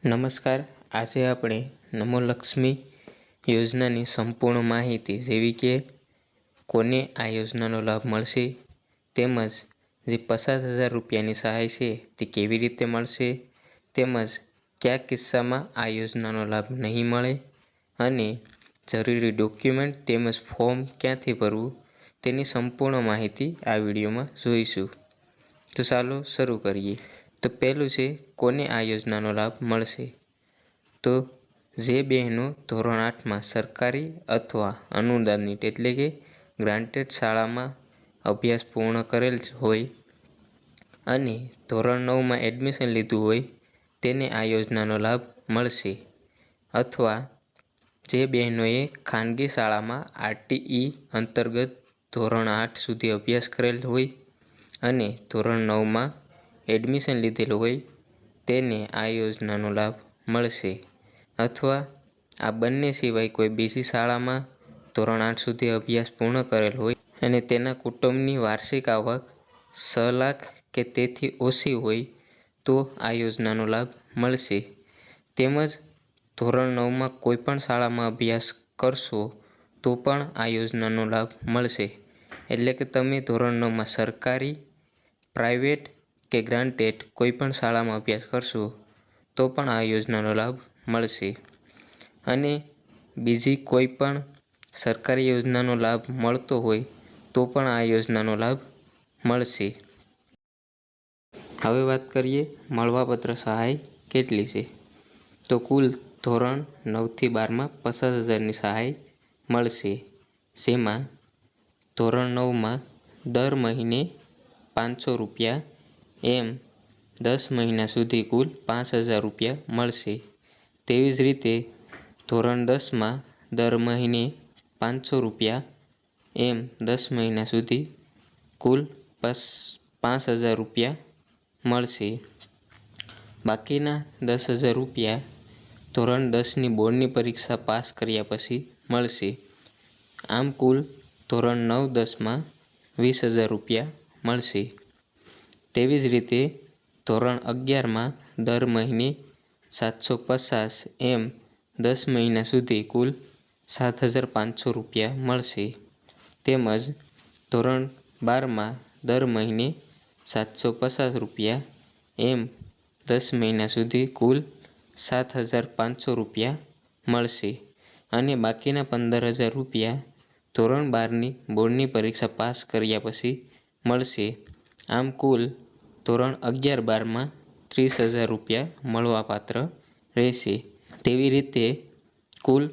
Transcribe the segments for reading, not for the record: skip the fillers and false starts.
નમસ્કાર, આજે આપણે નમોલક્ષ્મી યોજનાની સંપૂર્ણ માહિતી જેવી કે કોને આ યોજનાનો લાભ મળશે, તેમજ જે 50,000 રૂપિયાની સહાય છે તે કેવી રીતે મળશે, તેમજ કયા કિસ્સામાં આ યોજનાનો લાભ નહીં મળે અને જરૂરી ડોક્યુમેન્ટ તેમજ ફોર્મ ક્યાંથી ભરવું તેની સંપૂર્ણ માહિતી આ વિડીયોમાં જોઈશું. તો ચાલો શરૂ કરીએ. તો પહેલું છે કોને આ યોજનાનો લાભ મળશે. તો જે બહેનો ધોરણ 8માં સરકારી અથવા અનુદાનિત એટલે કે ગ્રાન્ટેડ શાળામાં અભ્યાસ પૂર્ણ કરેલ હોય અને ધોરણ 9માં એડમિશન લીધું હોય તેને આ યોજનાનો લાભ મળશે. અથવા જે બહેનોએ ખાનગી શાળામાં આરટીઈ અંતર્ગત ધોરણ 8 સુધી અભ્યાસ કરેલ હોય અને ધોરણ 9માં એડમિશન લીધેલું હોય તેને આ યોજનાનો લાભ મળશે. અથવા આ બંને સિવાય કોઈ બીજી શાળામાં ધોરણ 8 સુધી અભ્યાસ પૂર્ણ કરેલ હોય અને તેના કુટુંબની વાર્ષિક આવક 6 લાખ કે તેથી ઓછી હોય તો આ યોજનાનો લાભ મળશે. તેમજ ધોરણ 9માં કોઈપણ શાળામાં અભ્યાસ કરશો તો પણ આ યોજનાનો લાભ મળશે. એટલે કે તમે ધોરણ 9માં સરકારી, પ્રાઇવેટ કે ગ્રાન્ટેડ કોઈપણ શાળામાં અભ્યાસ કરશો તો પણ આ યોજનાનો લાભ મળશે. અને બીજી કોઈ પણ સરકારી યોજનાનો લાભ મળતો હોય તો પણ આ યોજનાનો લાભ મળશે. હવે વાત કરીએ મળવાપાત્ર સહાય કેટલી છે. તો કુલ ધોરણ 9થી 12માં 50,000ની સહાય મળશે. જેમાં ધોરણ 9માં દર મહિને 500 રૂપિયા એમ 10 મહિના સુધી કુલ 5,000 રૂપિયા મળશે. તેવી જ રીતે ધોરણ 10માં દર મહિને 500 રૂપિયા એમ 10 મહિના સુધી કુલ 5,000 રૂપિયા મળશે. બાકીના 10,000 રૂપિયા ધોરણ 10ની બોર્ડની પરીક્ષા પાસ કર્યા પછી મળશે. આમ કુલ ધોરણ 9-10માં 20,000 રૂપિયા મળશે. તેવી જ રીતે ધોરણ 11માં દર મહિને 750 એમ 10 મહિના સુધી કુલ 7,500 રૂપિયા મળશે. તેમજ ધોરણ 12માં દર મહિને 750 રૂપિયા એમ 10 મહિના સુધી કુલ 7,500 રૂપિયા મળશે. અને બાકીના 15,000 રૂપિયા ધોરણ 12ની બોર્ડની પરીક્ષા પાસ કર્યા પછી મળશે. આમ કુલ ધોરણ 11-12માં 30,000 રૂપિયા મળવાપાત્ર રહેશે. તેવી રીતે કુલ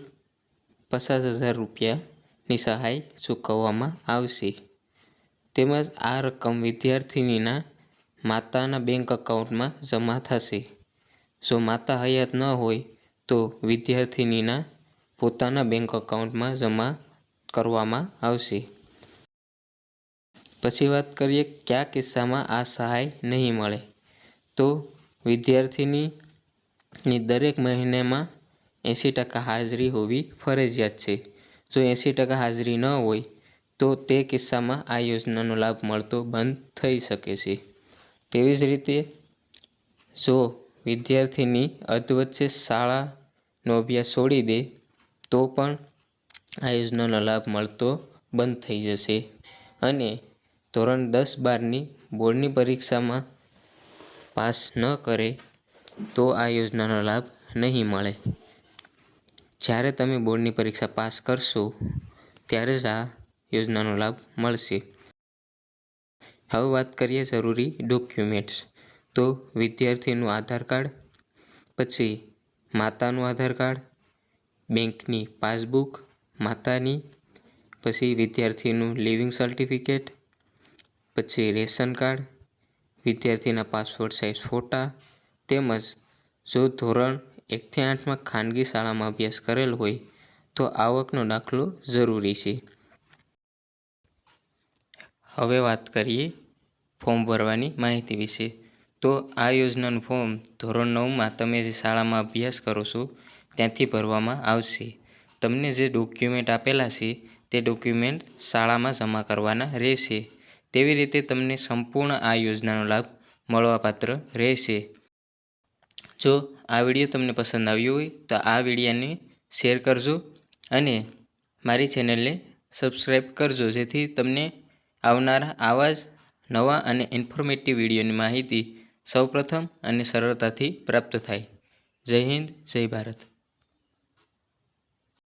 50,000 રૂપિયાની સહાય ચૂકવવામાં આવશે. તેમજ આ રકમ વિદ્યાર્થિનીના માતાના બેંક એકાઉન્ટમાં જમા થશે. જો માતા હયાત ન હોય તો વિદ્યાર્થિનીના પોતાના બેંક એકાઉન્ટમાં જમા કરવામાં આવશે. પછી વાત કરીએ કયા કિસ્સામાં આ સહાય નહીં મળે. તો વિદ્યાર્થિનીની દરેક મહિનામાં 80% હાજરી હોવી ફરજિયાત છે. જો 80% હાજરી ન હોય તો તે કિસ્સામાં આ યોજનાનો લાભ મળતો બંધ થઈ શકે છે. તેવી જ રીતે જો વિદ્યાર્થિની અધવચ્ચે શાળાનો અભ્યાસ છોડી દે તો પણ આ યોજનાનો લાભ મળતો બંધ થઈ જશે. અને ધોરણ 10-12ની બોર્ડની પરીક્ષામાં પાસ ન કરે તો આ યોજનાનો લાભ નહીં મળે. જ્યારે તમે બોર્ડની પરીક્ષા પાસ કરશો ત્યારે જ આ યોજનાનો લાભ મળશે. હવે વાત કરીએ જરૂરી ડોક્યુમેન્ટ્સ. તો વિદ્યાર્થીનું આધાર કાર્ડ, પછી માતાનું આધાર કાર્ડ, બેંકની પાસબુક માતાની, પછી વિદ્યાર્થીનું લિવિંગ સર્ટિફિકેટ, પછી રેશન કાર્ડ, વિદ્યાર્થીના પાસપોર્ટ સાઇઝ ફોટા, તેમજ જો ધોરણ 1થી 8માં ખાનગી શાળામાં અભ્યાસ કરેલ હોય તો આવકનો દાખલો જરૂરી છે. હવે વાત કરીએ ફોર્મ ભરવાની માહિતી વિશે. તો આ યોજનાનું ફોર્મ ધોરણ 9માં તમે જે શાળામાં અભ્યાસ કરો છો ત્યાંથી ભરવામાં આવશે. તમને જે ડોક્યુમેન્ટ આપેલા છે તે ડોક્યુમેન્ટ શાળામાં જમા કરવાના રહેશે. તેવી રીતે તમને સંપૂર્ણ આ યોજનાનો લાભ મળવાપાત્ર રહેશે. જો આ વિડીયો તમને પસંદ આવ્યો હોય તો આ વિડીયોને શેર કરજો અને મારી ચેનલને સબસ્ક્રાઈબ કરજો, જેથી તમને આવનારા આવા જ નવા અને ઇન્ફોર્મેટિવ વિડીયોની માહિતી સૌપ્રથમ અને સરળતાથી પ્રાપ્ત થાય. જય હિન્દ, જય ભારત.